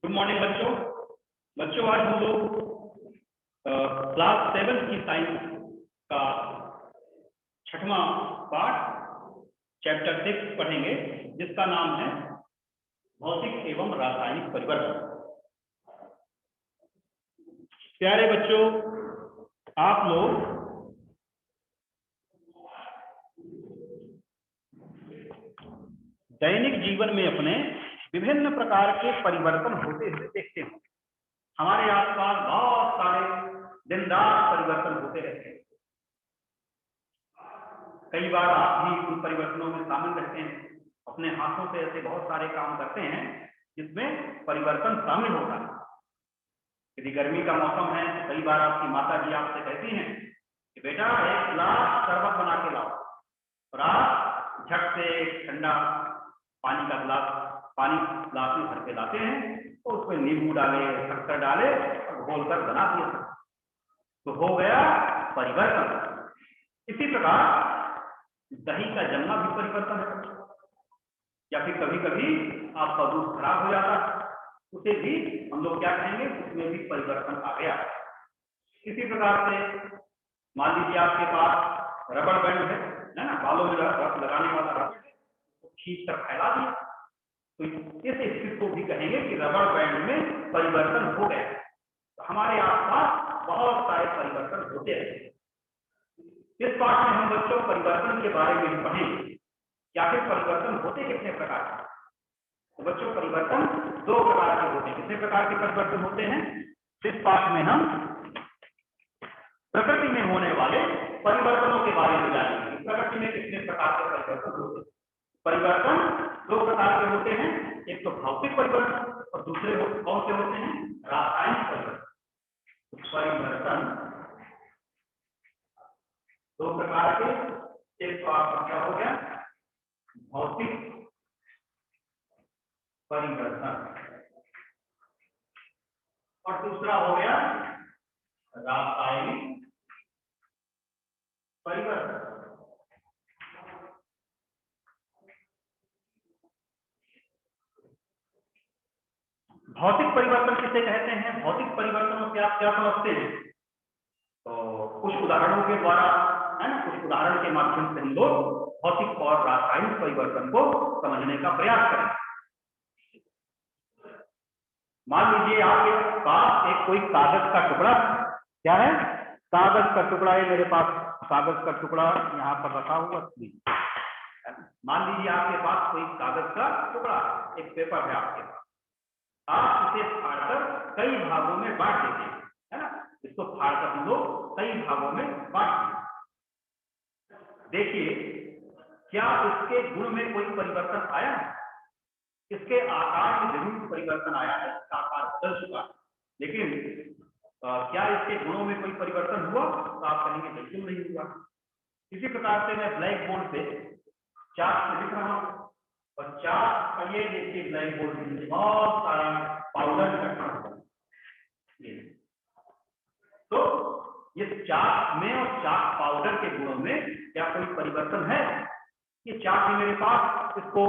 Good morning बच्चों। बच्चों आज हम लोग क्लास 7 की साइंस का 6वां पाठ चैप्टर 6 पढ़ेंगे, जिसका नाम है भौतिक एवं रासायनिक परिवर्तन। प्यारे बच्चों, आप लोग दैनिक जीवन में अपने विभिन्न प्रकार के परिवर्तन होते हुए देखते हैं। हमारे आसपास बहुत सारे दिनदार परिवर्तन होते रहते हैं। कई बार आप भी उन परिवर्तनों में शामिल रहते हैं। अपने हाथों से ऐसे बहुत सारे काम करते हैं जिसमें परिवर्तन शामिल होता है। यदि गर्मी का मौसम है तो कई बार आपकी माता जी आपसे कहती हैं कि बेटा एक गिलास शरबत बना के लाओ, और आप झट से ठंडा पानी का गिलास में भर के लाते हैं, तो उसमें नींबू डाले, शक्कर डाले और घोलकर बना दिया, तो हो गया परिवर्तन। इसी प्रकार दही का जमना भी परिवर्तन है। या फिर कभी कभी आपका दूध खराब हो जाता है, उसे भी हम लोग क्या कहेंगे, उसमें भी परिवर्तन आ गया। इसी प्रकार से मान लीजिए आपके पास रबड़ बैंड है ना, बालों में लगाने वाला रबड़ है, तो खींच कर फैला दिया, तो इस स्थिति को भी कहेंगे कि रबड़ बैंड में परिवर्तन हो गया। तो हमारे आसपास बहुत सारे परिवर्तन होते हैं। इस पाठ में हम बच्चों परिवर्तन के बारे में पढ़ेंगे। या फिर परिवर्तन होते कितने प्रकार के? तो बच्चों परिवर्तन 2 प्रकार के होते हैं। कितने प्रकार के परिवर्तन होते हैं? इस पाठ में हम प्रकृति में होने वाले परिवर्तनों के बारे में जानेंगे। प्रकृति में कितने प्रकार के परिवर्तन होते हैं? परिवर्तन 2 प्रकार के होते हैं। एक तो भौतिक परिवर्तन और दूसरे कौन से होते हैं? रासायनिक परिवर्तन। परिवर्तन 2 प्रकार के, एक तो आपका क्या हो गया, भौतिक परिवर्तन, और दूसरा हो गया रासायनिक परिवर्तन। भौतिक परिवर्तन किसे कहते हैं? भौतिक परिवर्तनों से आप क्या समझते हैं? तो कुछ उदाहरणों के द्वारा, है ना, कुछ उदाहरण के माध्यम से हम लोग भौतिक और रासायनिक परिवर्तन को समझने का प्रयास करें। मान लीजिए आपके पास एक कोई कागज का टुकड़ा, क्या है, कागज का टुकड़ा है मेरे पास, कागज का टुकड़ा यहाँ पर रखा हुआ। मान लीजिए आपके पास कोई कागज का टुकड़ा, एक पेपर है आपके पास, आप इसे फाड़कर कई भागों में बांट देते हैं, है ना। इसको फाड़कर हम लोग कई भागों में बांट देते। देखिए, क्या इसके गुण में कोई परिवर्तन आया है? इसके आकार में जरूर परिवर्तन आया है, इसका आकार बदल चुका है, लेकिन क्या इसके गुणों में कोई परिवर्तन हुआ? तो आप कहेंगे बिल्कुल नहीं हुआ। इसी प्रकार से मैं ब्लैक बोर्ड पे चार्ट से लिख रहा हूँ, और चार्ट का ये देखिए ब्लैक बोर्ड में बहुत सारा पाउडर इकट्ठा होता है। तो ये चार्ट में और चार्ट पाउडर के गुणों में क्या कोई परिवर्तन है? ये चार्ट भी मेरे पास, इसको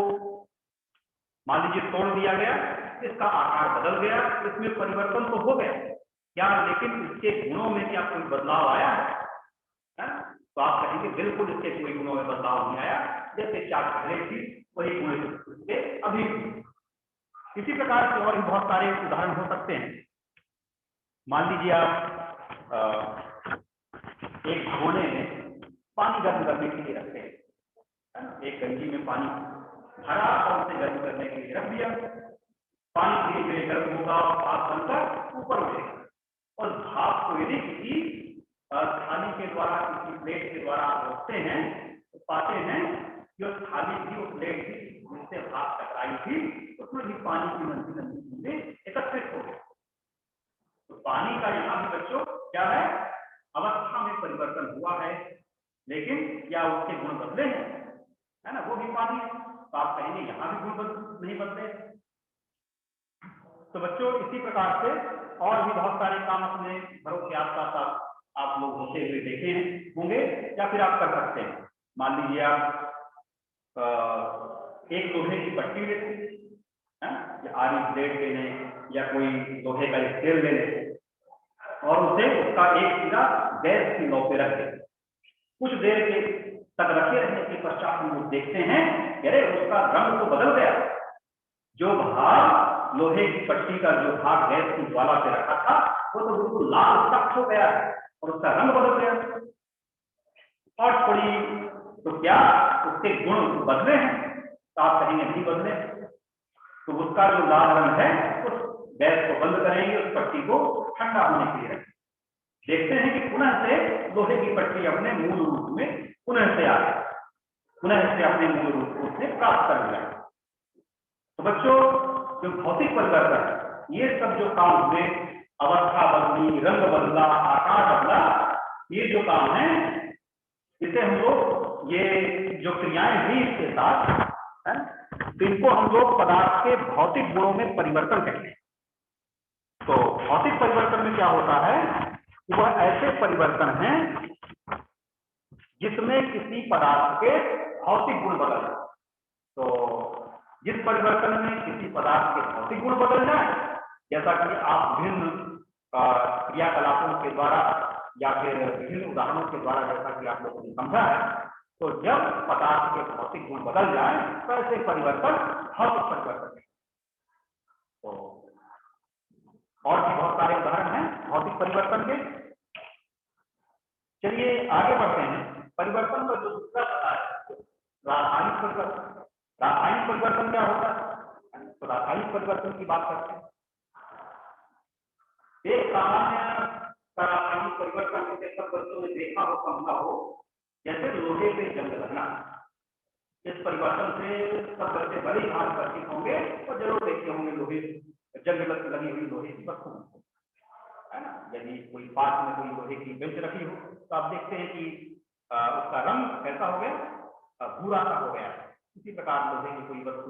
मान लीजिए तोड़ दिया गया, इसका आकार बदल गया, इसमें परिवर्तन तो हो गया क्या, लेकिन इसके गुणों में क्या कोई बदलाव आया है? तो आप कहेंगे बिल्कुल इसके कोई गुणों में बदलाव नहीं आया, जैसे चार्ट पहले थी वही गुण इसके अभी। इसी प्रकार से और भी बहुत सारे उदाहरण हो सकते हैं। मान लीजिए आप एक भगोने में पानी गर्म करने के लिए रखते हैं, एक गंजी में पानी भरा और उसे गर्म करने के लिए रख दिया। पानी धीरे धीरे गर्म होगा और भाप बनकर ऊपर उठेगा, और भाप को यदि किसी थाली के द्वारा, किसी प्लेट के द्वारा आप रोकते हैं, तो पाते हैं कि वो थाली थी, वो प्लेट थी जिससे भाप टकराई थी, उसमें भी पानी की नन्ही नन्ही बूंदें एकत्रित हो गई। तो पानी का यहाँ भी बच्चों क्या है, अवस्था में परिवर्तन हुआ है, लेकिन क्या उसके गुण बदले हैं? है ना, वो भी पानी है, तो आप कहेंगे यहाँ भी गुण नहीं बदले। तो बच्चों इसी प्रकार से और भी बहुत सारे काम अपने घरों के आसपास आप लोग होते हुए देखे होंगे, या फिर आप कर सकते हैं। मान लीजिए आप एक लोहे की पट्टी लेते हैं, आरी ब्लेड लेने या कोई लोहे का स्केल ले ले और उसे उसका एक सिरा गैस की लौ पे रख दे। कुछ देर के तक रखे रहने के पश्चात हम लोग देखते हैं अरे उसका रंग तो बदल गया। जो भाग लोहे की पट्टी का जो भाग गैस की ज्वाला से रखा था वो तो बिल्कुल लाल सख्त हो गया है और उसका रंग बदल गया। और थोड़ी तो क्या उसके गुण बदले हैं? तो आप कहेंगे नहीं बदले। तो उसका जो लाल रंग है उस गैस को बंद करेंगे, उस पट्टी को ठंडा होने के लिए रखेंगे। देखते हैं कि पुनः से लोहे की पट्टी अपने मूल रूप में पुनः से आ गई, पुनः से अपने मूल रूप को उसने प्राप्त कर लिया। तो बच्चों जो भौतिक परिवर्तन है ये सब जो काम हुए, अवस्था बदली, रंग बदला, आकार बदला, ये जो काम है इसे हम लोग ये जो क्रियाएं हुई इसके साथ है तो इनको हम लोग पदार्थ के भौतिक गुणों में परिवर्तन कहते हैं। तो भौतिक परिवर्तन में क्या होता है, वह ऐसे परिवर्तन हैं जिसमें किसी पदार्थ के भौतिक गुण बदल जाए। तो जिस परिवर्तन में किसी पदार्थ के भौतिक गुण बदल जाए, जैसा कि आप विभिन्न क्रियाकलापों के द्वारा या फिर विभिन्न उदाहरणों के द्वारा जैसा कि आप लोगों ने समझा है, तो जब पदार्थ के भौतिक गुण बदल जाए तो ऐसे परिवर्तन भौतिक परिवर्तन है। तो और भी बहुत सारे उदाहरण हैं भौतिक परिवर्तन के। चलिए आगे बढ़ते हैं। परिवर्तन का जो दूसरा पता है रासायनिक परिवर्तन। रासायनिक परिवर्तन क्या होता है? तो रासायनिक परिवर्तन की बात करते हैं। एक सामान्य रासायनिक परिवर्तन जिसे सब बच्चों ने देखा हो, समझा हो, जैसे लोहे पे जंग लगना। इस परिवर्तन से सब बच्चे बड़े भाग परिचित होंगे और जरूर देखे होंगे लोहे जंग लगी हुई लोहे की वस्तु है ना। यदि कोई पास में कोई लोहे की बेंच रखी हो तो आप देखते हैं कि उसका रंग कैसा हो गया, भूरा सा हो गया। इसी प्रकार लोहे की कोई वस्तु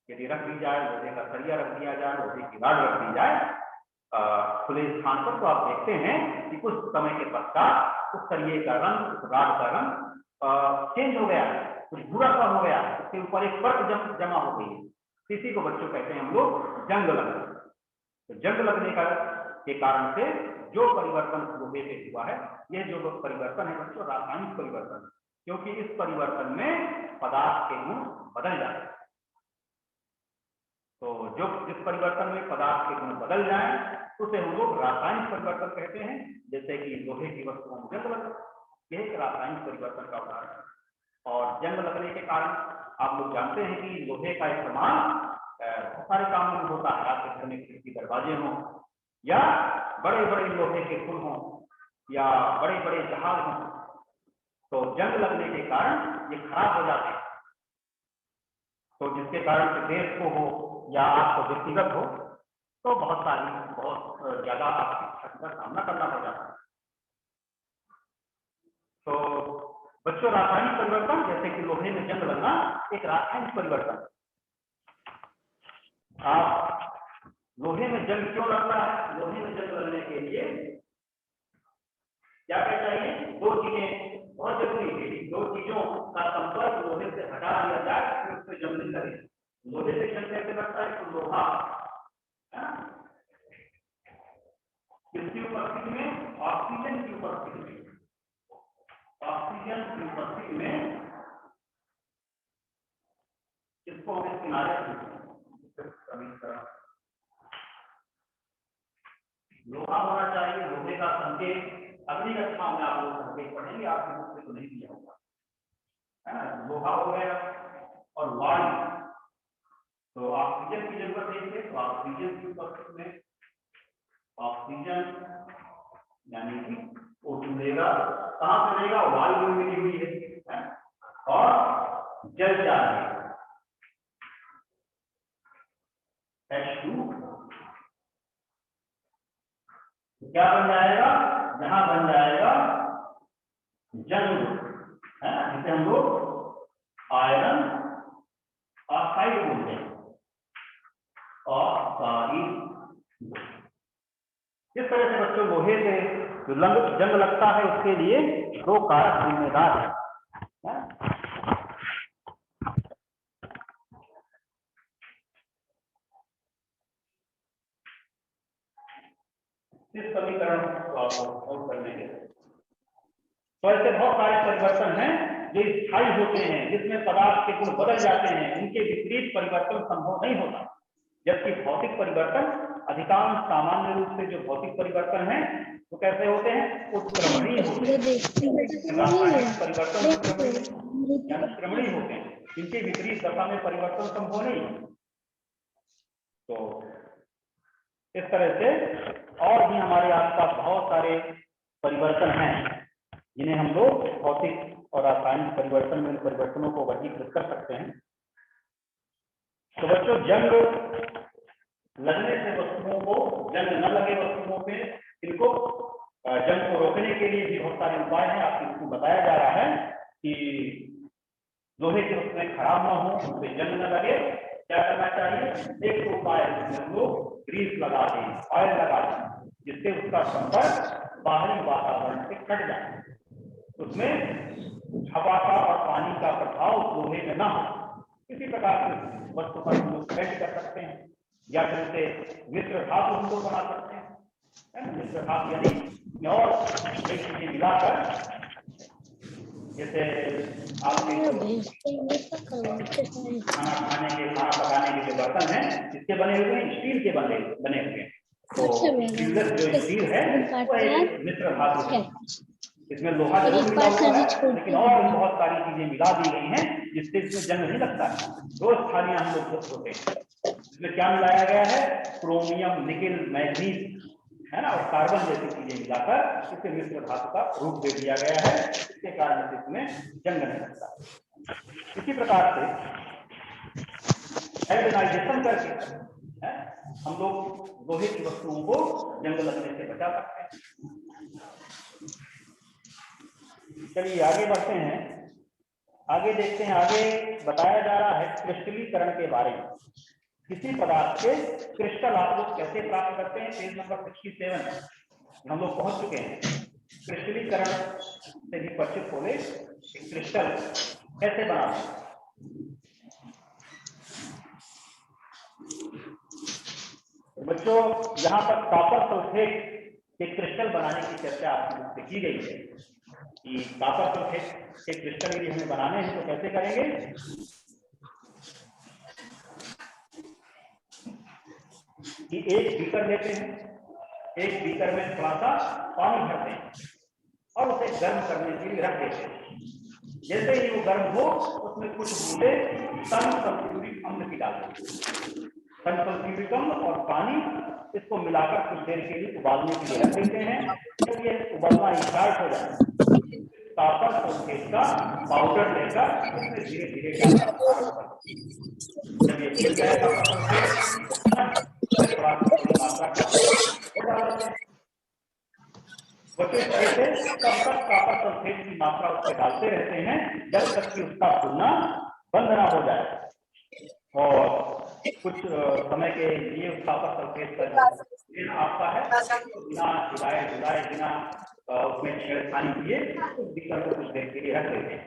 यदि रख दी जाए, लोहे का सरिया रख दिया जाए, लोहे की रॉड रख दी जाए खुले स्थान पर, तो आप देखते हैं कि कुछ समय के पश्चात उस सरिये का रंग, उस रॉड का रंग चेंज हो गया, कुछ भूरा सा हो गया, उसके ऊपर एक परत जमा हो गई। इसी को बच्चों कहते हैं हम लोग जंग लगना। तो जंग लगने के कारण से जो परिवर्तन लोहे पे हुआ है, यह जो परिवर्तन है बच्चों रासायनिक परिवर्तन, क्योंकि इस परिवर्तन में पदार्थ के गुण बदल जाते हैं। तो जो जिस परिवर्तन में पदार्थ के गुण बदल जाए उसे हम लोग रासायनिक परिवर्तन कहते हैं। जैसे कि लोहे की वस्तुओं में जंग लगना, यह एक रासायनिक परिवर्तन का उदाहरण है। और जंग लगने के कारण आप लोग जानते हैं कि लोहे का इस्तेमाल बहुत सारे कामों में होता है। आपके घर में खिड़की दरवाजे हों या बड़े बड़े लोहे के पुल हों या बड़े बड़े जहाज हों, तो जंग लगने के कारण ये खराब हो जाते हैं। तो जिसके कारण से देश को हो या आपको व्यक्तिगत हो तो बहुत ज्यादा आपकी क्षति का सामना करना हो जाता है। तो बच्चों रासायनिक परिवर्तन जैसे कि लोहे में जंग लगना एक रासायनिक परिवर्तन। आप लोहे में जंग क्यों लगता है? लोहे में जंग लगने के लिए क्या क्या चाहिए? दो चीजें बहुत जरूरी है। दो चीजों का संपर्क लोहे से हटा दिया जाए तो उससे जंग नहीं लगेगी। लोहे से जंग कैसे लगता है? तो लोहा किसकी उपस्थिति में? ऑक्सीजन की उपस्थिति में। ऑक्सीजन की उपस्थिति में इसको हम किनारे लोहा होना चाहिए। लोहे का संकेत अगली कक्षा में आप लोग संकेत पढ़ेंगे, आपके मुख से तो नहीं दिया होगा, है ना। लोहा हो गया और वायु, तो ऑक्सीजन की जरूरत है। तो ऑक्सीजन की उपस्थिति में ऑक्सीजन यानी कि वो मिलेगा, कहां से मिलेगा? वायु में मिली हुई है। और जल चाहिए H2, क्या बन जाएगा? यहां बन जाएगा जंग, है ना, जिसे हम लोग आयरन ऑक्साइड बोलते हैं। इस तरह से बच्चों लोहे से जो जंग लगता है उसके लिए दो कारक जिम्मेदार है। इस समीकरण को आप नोट कर लेंगे। तो ऐसे बहुत सारे परिवर्तन हैं जो स्थायी होते हैं, जिसमें पदार्थ के गुण बदल जाते हैं, उनके विपरीत परिवर्तन संभव नहीं होता। जबकि भौतिक परिवर्तन अधिकांश सामान्य रूप से जो भौतिक परिवर्तन है वो कैसे होते हैं, उत्क्रमणीय होते हैं। रासायनिक परिवर्तन उत्क्रमणीय होते हैं, इनके विपरीत दशा में परिवर्तन संभव नहीं। तो इस तरह से और भी हमारे आसपास बहुत सारे परिवर्तन हैं जिन्हें हम लोग भौतिक और रासायनिक परिवर्तन में परिवर्तनों को वर्गीकृत कर सकते हैं। तो बच्चों, जंग लगने से वस्तुओं को, जंग न लगे वस्तुओं पे, इनको जंग को रोकने के लिए भी बहुत सारे उपाय हैं। आपको इसमें बताया जा रहा है कि लोहे के उसमें खराब ना हो, उसमें जंग न लगे, क्या करना चाहिए। एक उपाय हम लोग ग्रीस लगा दें, ऑयल लगा दें, जिससे उसका संपर्क बाहरी वातावरण से कट जाए, उसमें हवा का और पानी का प्रभाव लोहे में ना हो। इसी प्रकार से वस्तु पर हम लोग पेंट कर सकते हैं, या फिर उसे मिश्र धातु हम लोग बना सकते हैं। मिश्र धातु यानी और कई चीजें मिलाकर, जैसे आपके खाना खाने के, खाना पकाने के जो बर्तन हैं, इसके बने हुए हैं, स्टील के बने हुए हैं। तो स्टीललेस जो स्टील है वो एक मिश्र धातु है, इसमें लोहा जरूर मिला हुआ है, लेकिन और भी बहुत सारी चीजें मिला दी गई हैं जिससे इसमें जंग नहीं लगता है। रोज थालियां हम लोग धोते हैं, इसमें क्या मिलाया गया है, क्रोमियम, निकेल, मैग्नीज, है ना, और कार्बन जैसी चीजें मिलाकर इसे मिश्र धातु का रूप दे दिया गया है, इसके कारण से इसमें जंग नहीं लगता। इसी प्रकार से हाइब्रिडाइजेशन करके हम लोग लोहे की वस्तुओं को जंग लगने से बचा सकते हैं। चलिए आगे बढ़ते हैं, आगे देखते हैं। आगे बताया जा रहा है क्रिस्टलीकरण के बारे में। किसी पदार्थ के क्रिस्टल आप लोग कैसे प्राप्त करते हैं, पेज नंबर 67 हम लोग पहुंच चुके हैं। क्रिस्टलीकरण से भी परिचित होंगे, क्रिस्टल कैसे बनाते हैं। तो बच्चों, यहाँ पर कॉपर सल्फेट के क्रिस्टल बनाने की चर्चा आपसे की गई है कि कॉपर सल्फेट के क्रिस्टल यदि हमें बनाने हैं तो कैसे करेंगे। कि एक बीकर लेते हैं, एक बीकर में थोड़ा सा पानी भरते हैं और उसे गर्म करने के लिए रख देते हैं। जैसे ही वो गर्म हो, उसमें कुछ बूंदे सल्फ्यूरिक अम्ल की डालते हैं। सल्फ्यूरिक अम्ल और पानी, इसको मिलाकर कुछ देर के लिए उबालने के लिए रख देते हैं। जब ये उबलना स्टार्ट हो जाए, कॉपर सल्फेट का पाउडर लेकर उसमें धीरे धीरे डालना। जब ये मिल जाएगा थोड़ा थोड़ी मात्रा का बच्चे ऐसे तब तक कॉपर सल्फेट की मात्रा उसमें डालते रहते हैं जब तक कि उसका फूलना बंद ना हो जाए। और कुछ समय के लिए कॉपर सल्फेट का आपका है, बिना हिलाए बिना उसमें छेड़खानी किए उस बीकर को कुछ देर के लिए रख देते हैं।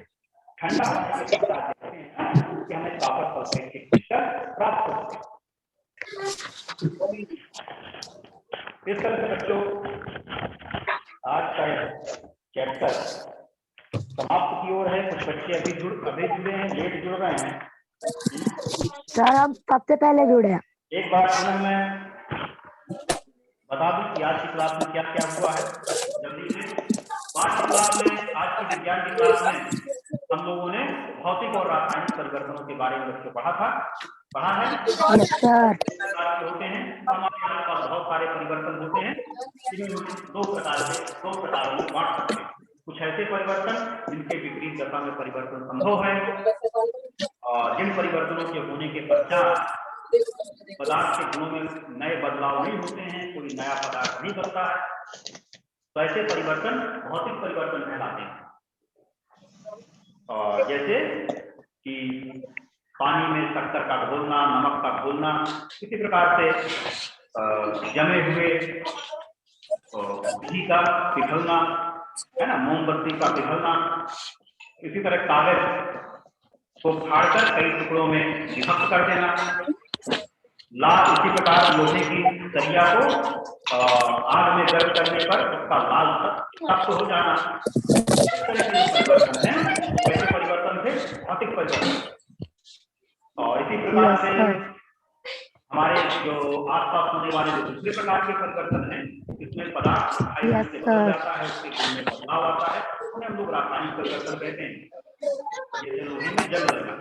ठंडा होने के बाद देखते हैं कि हमें कॉपर सल्फेट के क्रिस्टल प्राप्त होते हैं। इस तरह से बच्चों आज का चैप्टर समाप्त की ओर है। कुछ बच्चे अभी जुड़े हैं, लेट जुड़ रहे हैं। सर हम सबसे पहले जुड़े हैं। एक बार पुनः मैं बता दूं कि आज की क्लास में क्या क्या हुआ है। जल्दी से आज की क्लास में, आज की विज्ञान की क्लास में हम लोगों ने भौतिक और रासायनिक परिवर्तनों के बारे में बच्चों पढ़ा है। होते हैं हमारे आसपास बहुत सारे परिवर्तन होते हैं, जिन्हें दो प्रकारों में बांट सकते हैं। कुछ ऐसे परिवर्तन जिनके विपरीत दशा में परिवर्तन संभव है, और जिन परिवर्तनों के होने के पश्चात पदार्थ के गुणों में नए बदलाव नहीं होते हैं, कोई नया पदार्थ नहीं बनता है, तो ऐसे परिवर्तन भौतिक परिवर्तन कहलाते हैं। और जैसे कि पानी में शक्कर का घोलना, नमक का घोलना, इसी प्रकार से जमे हुए घी का पिघलना, है ना, मोमबत्ती का पिघलना, इसी तरह कागज को फाड़कर कई टुकड़ों में विभक्त कर देना, इसी प्रकार लोहे की सरिया को आग में गर्म करने पर उसका लाल तप्त हो जाना। इस तरह के जो परिवर्तन है कैसे परिवर्तन थे? भौतिक परिवर्तन। और इसी प्रकार से हमारे जो आसपास होने वाले जो दूसरे प्रकार के परिवर्तन हैं, इसमें पदार्थ दिखाई देने से बदल जाता है, उसके गुण में बदलाव आता है, उन्हें हम लोग रासायनिक परिवर्तन कहते हैं। जैसे लोहे में जंग लगना,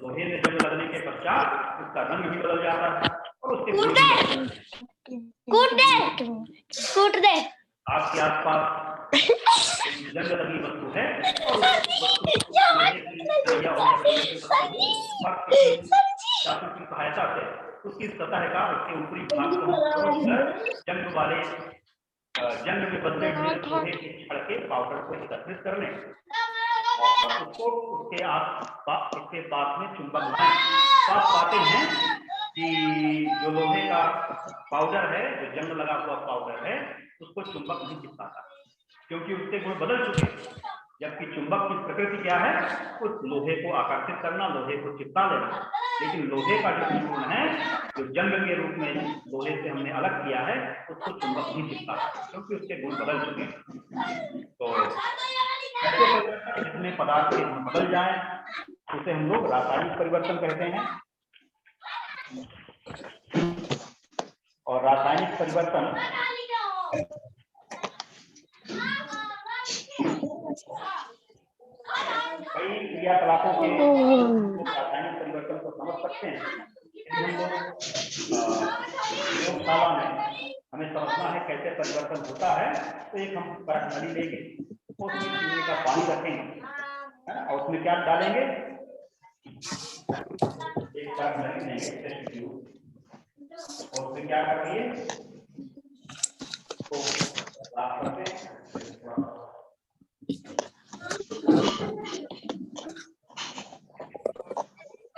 लोहे में जंग लगने के पश्चात उसका रंग भी बदल जाता है और उसके गुण भी बदल जाते हैं। कूट दे आपके आसपास जंग लगी वस्तु है और चाकू की सहायता से उसकी सतह का उसके ऊपरी भाग को जंग वाले जंग में बदले हुए लोहे के छड़ के पाउडर को एकत्रित कर लें और उसको उसके पास में चुंबक बनाएं। तो आप पाते हैं कि जो लोहे का पाउडर है, जो जंग लगा हुआ पाउडर है, उसको चुंबक नहीं चिपकाता क्योंकि उसके गुण बदल चुके हैं। जबकि चुंबक की प्रकृति क्या है? उस लोहे को आकर्षित करना, लोहे को चिपका लेना। लेकिन लोहे का जो गुण है, जो जंग के रूप में लोहे से हमने अलग किया है, उसको चुंबक नहीं चिपकाता क्योंकि उसके गुण बदल चुके हैं। तो ऐसे परिवर्तन जिसमें पदार्थ के गुण बदल जाए उसे हम लोग रासायनिक परिवर्तन कहते हैं। और रासायनिक परिवर्तन कई क्रियाकलापों के रासायनिक परिवर्तन को समझ सकते हैं। हम लोग प्रयोगशाला में हमें समझना है कैसे परिवर्तन होता है, तो एक हम परख नली लेंगे, उसमें पीने का पानी रखेंगे, है ना, और उसमें क्या डालेंगे? एक परख नली लेंगे और उसमें क्या करेंगे? तो साफ करते हैं।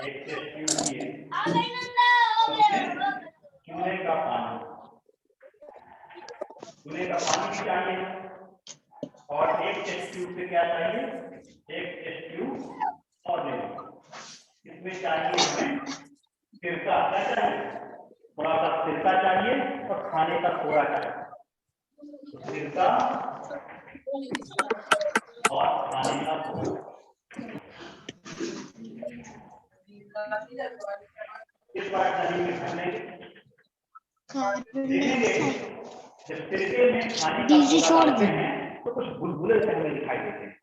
एक टेस्ट ट्यूब लिए चूल्हे का पानी भी चाहिए और एक टेस्ट ट्यूब से क्या चाहिए? एक टेस्ट ट्यूब और ले लो। इसमें चाहिए हमें सिरका, क्या चाहिए? थोड़ा सा सिरका चाहिए और खाने का सोडा चाहिए। सिरका और खाने का सोडा। इस बार में हमने देखेंगे जब सिरके में खाने का सोडा डालते हैं तो कुछ बुलबुले से हमें दिखाई देते हैं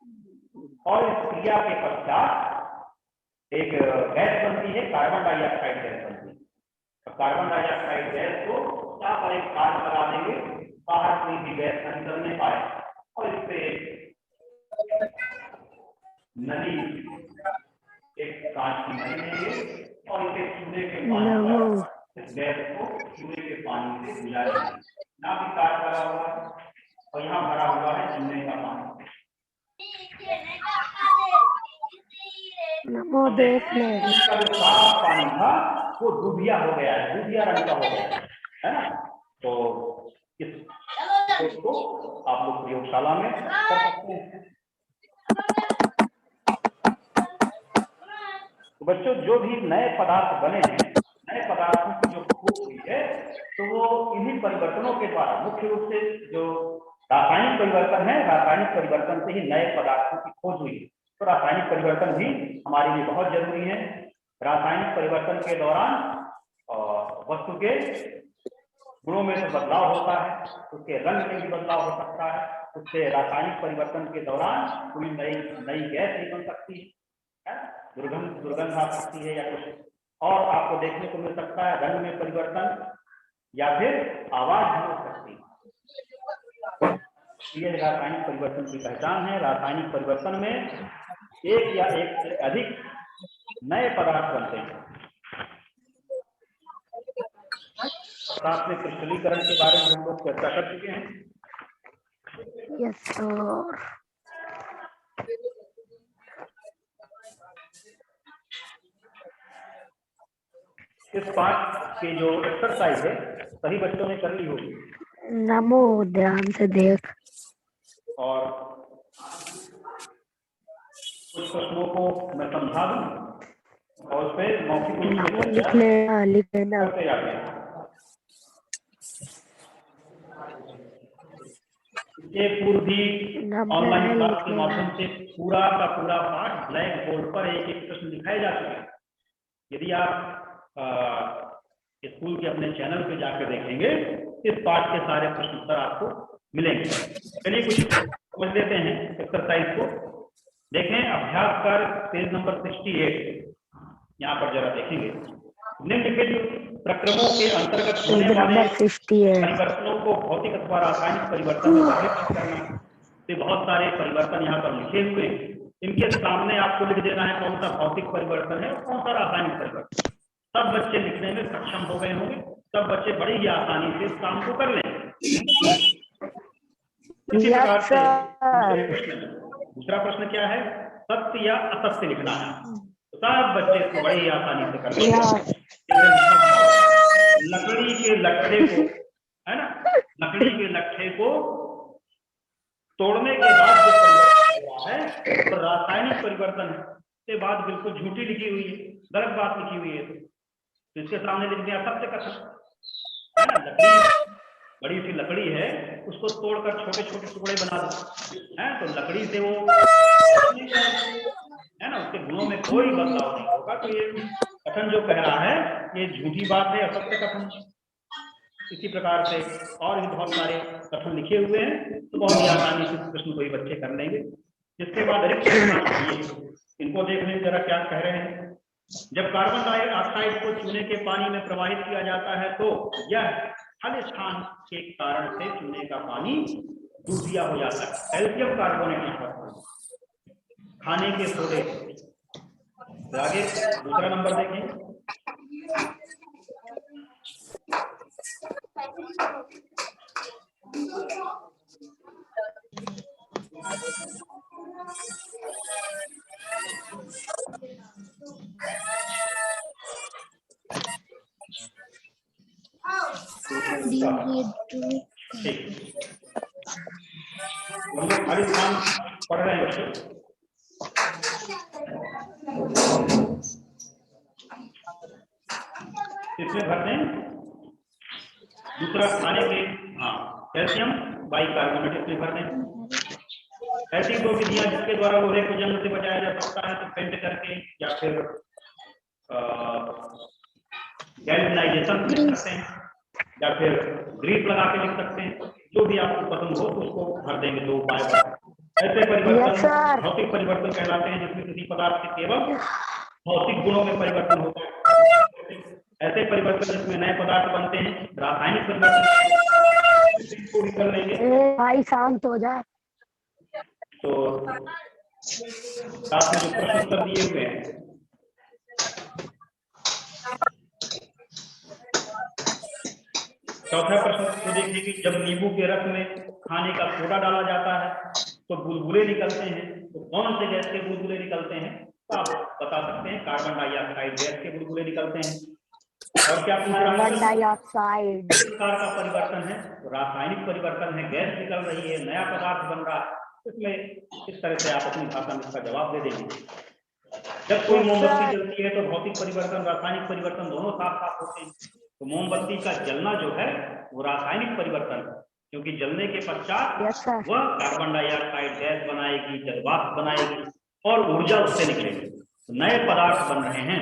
और इस क्रिया के पश्चात एक गैस बनती है, कार्बन डाइऑक्साइड गैस बनती है। कार्बन डाइऑक्साइड गैस को क्या पर एक काट लगा देंगे, बाहर कोई भी गैस न निकलने पाए और इससे नली, एक कांच की नली लेंगे और इसे चूल्हे के पानी पर इस गैस को चूल्हे के पानी से मिला देंगे। ना भी काट लगा हुआ है और यहाँ भरा हुआ है चूल्हे का पानी। नमो देख ले। इसका जो साफ पानी था वो दूधिया हो गया है, दूधिया रंग का हो गया है ना। तो इसको आप लोग प्रयोगशाला में कर सकते हैं। तो बच्चों, जो भी नए पदार्थ बने हैं, नए पदार्थों की जो खोज हुई है, तो वो इन्हीं परिवर्तनों के द्वारा, मुख्य रूप से जो रासायनिक परिवर्तन है, रासायनिक परिवर्तन से ही नए पदार्थों की खोज हुई है। तो रासायनिक परिवर्तन भी हमारे लिए बहुत जरूरी है। रासायनिक परिवर्तन के दौरान वस्तु के गुणों में तो बदलाव होता है, उसके रंग में भी बदलाव हो सकता है, उससे रासायनिक परिवर्तन के दौरान कोई नई गैस भी बन सकती है, दुर्गंध आ सकती है या कुछ और आपको देखने को मिल सकता है, रंग में परिवर्तन या फिर आवाज भी हो सकती है। ये रासायनिक परिवर्तन की पहचान है। रासायनिक परिवर्तन में एक या एक से अधिक नए पदार्थ बनते हैं। साथ में क्रिस्टलीकरण के बारे में हम लोग चर्चा कर चुके हैं। Yes sir. इस पाठ के जो एक्सरसाइज है सभी बच्चों ने कर ली होगी। नमो ध्यान से देख। और कुछ प्रश्नों को मैं समझा दूं, और उस पे मौखिक रूप में लिख चर्चा लेना लिख लेना। करते जाते हैं। इसके पूर्व भी ऑनलाइन क्लास के माध्यम से पूरा का पूरा पाठ ब्लैक बोर्ड पर एक एक प्रश्न दिखाए जा चुके हैं। यदि आप स्कूल के अपने चैनल पे जाकर देखेंगे इस पाठ के सारे प्रश्न उत्तर आपको मिलेंगे। चलिए कुछ समझ लेते हैं एक्सरसाइज को। देखें अभ्यास कर पेज नंबर 68, यहाँ पर जरा देखेंगे। निम्नलिखित प्रक्रमों के अंतर्गत होने वाले परिवर्तनों को भौतिक अथवा रासायनिक परिवर्तन में वर्गीकृत करना। तो बहुत सारे परिवर्तन यहाँ पर लिखे हुए हैं, इनके सामने आपको लिख देना है कौन सा भौतिक परिवर्तन है और कौन सा रासायनिक परिवर्तन। सब बच्चे लिखने में सक्षम हो गए होंगे, सब बच्चे बड़ी ही आसानी से इस काम को कर लेंगे। इसी प्रकार से दूसरा प्रश्न क्या है, सत्य या असत्य लिखना है। तो सब बच्चे इसको बड़ी ही आसानी से कर लेंगे। लकड़ी के लट्ठे को, है ना, लकड़ी के लट्ठे को तोड़ने के बाद जो परिवर्तन हुआ है तो रासायनिक परिवर्तन के बाद बिल्कुल झूठी लिखी हुई है, गलत बात लिखी हुई है। तो इसके सामने लिख दिया सत्य कथन, है ना। लकड़ी, बड़ी सी लकड़ी है, उसको तोड़कर छोटे छोटे टुकड़े बना दो, है तो लकड़ी से वो, है ना, उसके गुणों में कोई बदलाव नहीं होगा। तो ये कथन जो कह रहा है ये झूठी बात है, असत्य कथन। इसी प्रकार से और भी बहुत सारे कथन लिखे हुए हैं, तो बहुत ही आसानी से प्रश्न कोई बच्चे कर लेंगे। जिसके बाद इनको देख लें जरा क्या कह रहे हैं। जब कार्बन डाइऑक्साइड को चूने के पानी में प्रवाहित किया जाता है तो यह हल स्थान के कारण से चूने का पानी दूधिया हो जाता है। कैल्शियम कार्बोनेट खाने के सोडे। आगे दूसरा नंबर देखें। खाली स्थान पढ़ रहे हैं बच्चे। इसमें भर दें दूसरा खाने के, हाँ, कैल्शियम बाइकार्बोनेट इसमें भर दें। ऐसी दो विधियां जिसके द्वारा लोहे को जंग से बचाया जा सकता है, तो पेंट करके या फिर गैल्वेनाइजेशन लिख सकते हैं या फिर ग्रीस लगा के लिख सकते हैं। जो भी आपको पसंद हो तो उसको भर देंगे दो उपाय पर। ऐसे परिवर्तन भौतिक परिवर्तन कहलाते हैं जिसमें किसी पदार्थ के केवल भौतिक गुणों में परिवर्तन होता है। ऐसे परिवर्तन जिसमें नए पदार्थ बनते हैं रासायनिक परिवर्तन को भी कर लेंगे। भाई शांत हो जा। तो साथ में जो प्रश्न उत्तर दिए हुए हैं, चौथा प्रश्न को देखिए कि जब नींबू के रस में खाने का सोडा डाला जाता है तो बुलबुले निकलते हैं, तो कौन से गैस के बुलबुले निकलते हैं? तो आप बता सकते हैं कार्बन डाइऑक्साइड गैस के बुलबुले निकलते हैं। और क्या कार्बन डाइऑक्साइड प्रकार का परिवर्तन है? तो रासायनिक परिवर्तन है, गैस निकल रही है, नया पदार्थ बन रहा है। इसमें इस तरह से आप अपनी भाषा में इसका जवाब दे देंगे। जब कोई मोमबत्ती जलती है तो भौतिक परिवर्तन रासायनिक परिवर्तन दोनों साथ साथ होते हैं। तो मोमबत्ती का जलना जो है वो रासायनिक परिवर्तन है, क्योंकि जलने के पश्चात वह कार्बन डाइऑक्साइड गैस बनाएगी, जलवाष्प बनाएगी और ऊर्जा उससे निकलेगी, तो नए पदार्थ बन रहे हैं।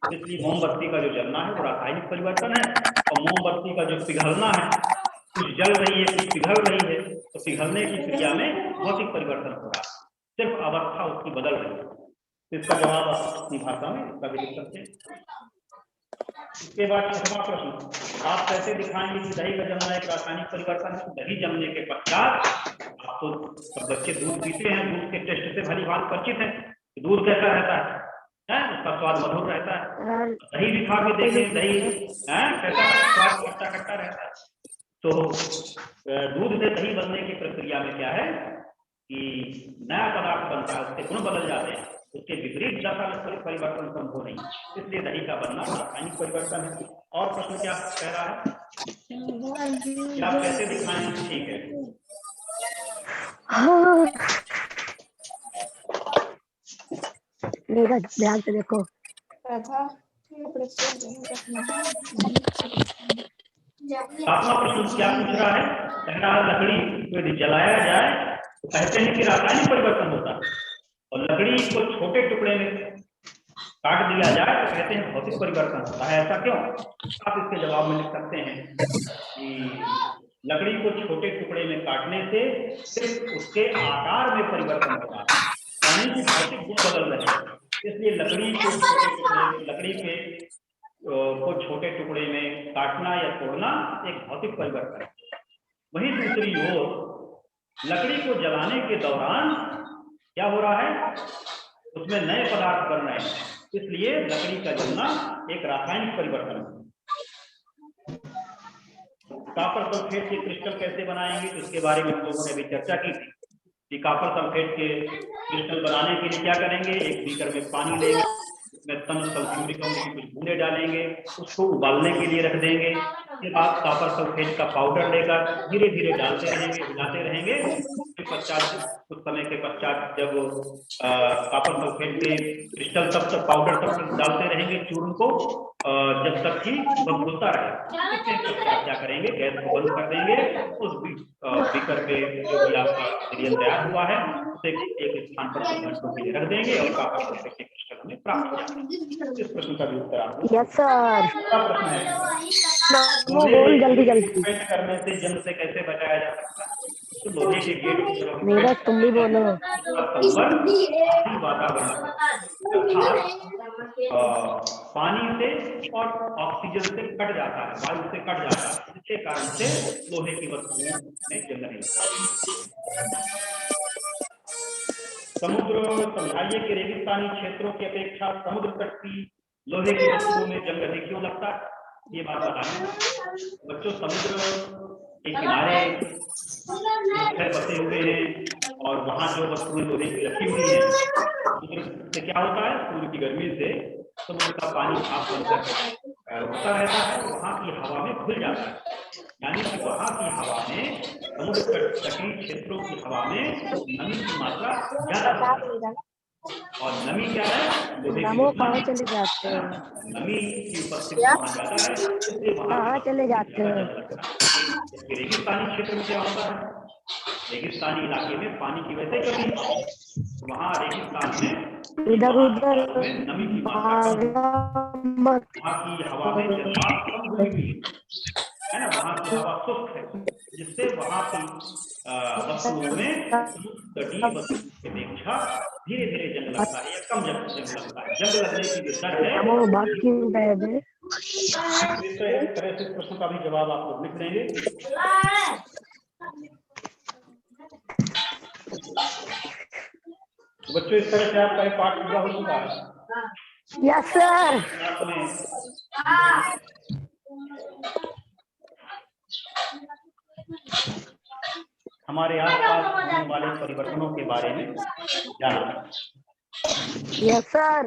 इसलिए मोमबत्ती का जो जलना है वो रासायनिक परिवर्तन है। और मोमबत्ती का जो पिघलना है, कुछ जल रही है कुछ पिघल रही है, तो पिघलने की क्रिया में भौतिक परिवर्तन हो रहा है, सिर्फ अवस्था उसकी बदल रही है। इसका जवाब आप अपनी भाषा में इसका भी लिख सकते हैं। इसके बाद छठवां प्रश्न, आप कैसे दिखाएंगे कि दही का जमना एक रासायनिक परिवर्तन है? दही जमने के पश्चात आप तो सब बच्चे दूध पीते हैं, दूध के टेस्ट से भली भांति परिचित है। दूध कैसा रहता है? उसका स्वाद मधुर रहता है। दही भी खा के देखें, दही कैसा स्वाद खट्टा खट्टा रहता है। तो दूध से दही बनने की प्रक्रिया में क्या है कि नया पदार्थ बनता है, उसके गुण बदल जाते हैं, उसके विपरीत दशा में परिवर्तन संभव नहीं, इसलिए दही का बनना रासायनिक परिवर्तन है। और प्रश्न क्या कह रहा है कि आप कैसे दिखाएंगे? ठीक है, मेरा ध्यान से देखो। आपका प्रश्न क्या पूछ रहा है? कह रहा है लकड़ी को यदि जलाया जाए तो कहते हैं कि रासायनिक परिवर्तन होता है, और लकड़ी को छोटे टुकड़े में काट दिया जाए तो कहते हैं भौतिक परिवर्तन होता है। ऐसा क्यों? आप इसके जवाब में लिख सकते हैं कि लकड़ी को छोटे टुकड़े में काटने से सिर्फ उसके आकार में परिवर्तन होता है, यानी कि भौतिक गुण बदल रहे हैं। इसलिए लकड़ी को छोटे टुकड़े में काटना या तोड़ना एक भौतिक परिवर्तन है। वहीं दूसरी ओर लकड़ी को जलाने के दौरान क्या हो रहा है? उसमें नए पदार्थ बन रहे हैं, इसलिए लकड़ी का जलना एक रासायनिक परिवर्तन है। कॉपर सल्फेट के क्रिस्टल कैसे बनाएंगे, तो इसके बारे में हम लोगों ने अभी चर्चा की थी कि कॉपर सल्फेट के क्रिस्टल बनाने के लिए क्या करेंगे? एक बीकर में पानी लेंगे, उसमें तम सल्फ्यूरिक अम्ल की कुछ बूंदे डालेंगे, उसको उबालने के लिए रख देंगे। उसके बाद कॉपर सल्फेट का पाउडर लेकर धीरे धीरे डालते रहेंगे, हिलाते रहेंगे। उसके पश्चात कुछ समय के पश्चात जब कॉपर सल्फेट के क्रिस्टल तब तक पाउडर तब तक डालते रहेंगे चूर्ण को, जब तक कि वह घुलता रहे। इसके पश्चात क्या करेंगे? गैस को बंद कर देंगे। उस बीकर पे जो भी आपका मटेरियल तैयार हुआ है उसे एक स्थान पर कुछ घंटों के लिए रख देंगे और कॉपर सल्फेट के क्रिस्टल हमें प्राप्त हो जाएगा। इस प्रश्न का भी उत्तर आपको। Yes sir. क्या प्रश्न है? बोल जल्दी जल्दी। करने से जंग से कैसे बचाया जा सकता है? तो लोहे के गेट को जब हम नीरज तुम भी बोलो। वातावरण पानी से और ऑक्सीजन से कट जाता है, वायु से कट जाता है, जिसके कारण से लोहे की वस्तुओं में जंग नहीं होती। समुद्र समझाइए कि रेगिस्तानी क्षेत्रों की अपेक्षा समुद्र तट की लोहे की वस्तुओं में जंग अधिक क्यों लगता है? ये बात बताएं बच्चों। समुद्र के किनारे बसे हुए हैं और वहां जो वस्तुएं लोहे की रखी हुई है, समुद्र से क्या होता है? सूर्य की गर्मी से समुद्र का पानी भाप बनकर होता रहता है, वहां की हवा में घुल जाता है, यानी कि वहां की हवा में, समुद्र तटीय क्षेत्रों की हवा में नमी की मात्रा ज्यादा होती है। और नमी क्या है? कहाँ चले जाते हैं? नमी की उपस्थिति वहां ज्यादा है, इसलिए वहां चले जाते हैं? रेगिस्तानी क्षेत्र में क्या होता है? रेगिस्तानी इलाके में पानी की वजह से कमी, वहां रेगिस्तान में इधर उधर नमी की मात्रा, वहां की हवा में जज्बात कम हुई हुई है ना, वहां की हवा शुष्क है, जिससे वहां की वस्तुओं में तटीय वस्तुओं की अपेक्षा धीरे धीरे जंग लगता है या कम जंग लगता है। जंग लगने की जो दर है वो इस तरह से प्रश्न का भी जवाब आप लोग लिख लेंगे। तो बच्चों इस तरह से आपका पाठ पूरा हो चुका है। Yes sir. हमारे आसपास होने वाले परिवर्तनों के बारे में जाना। Yes sir.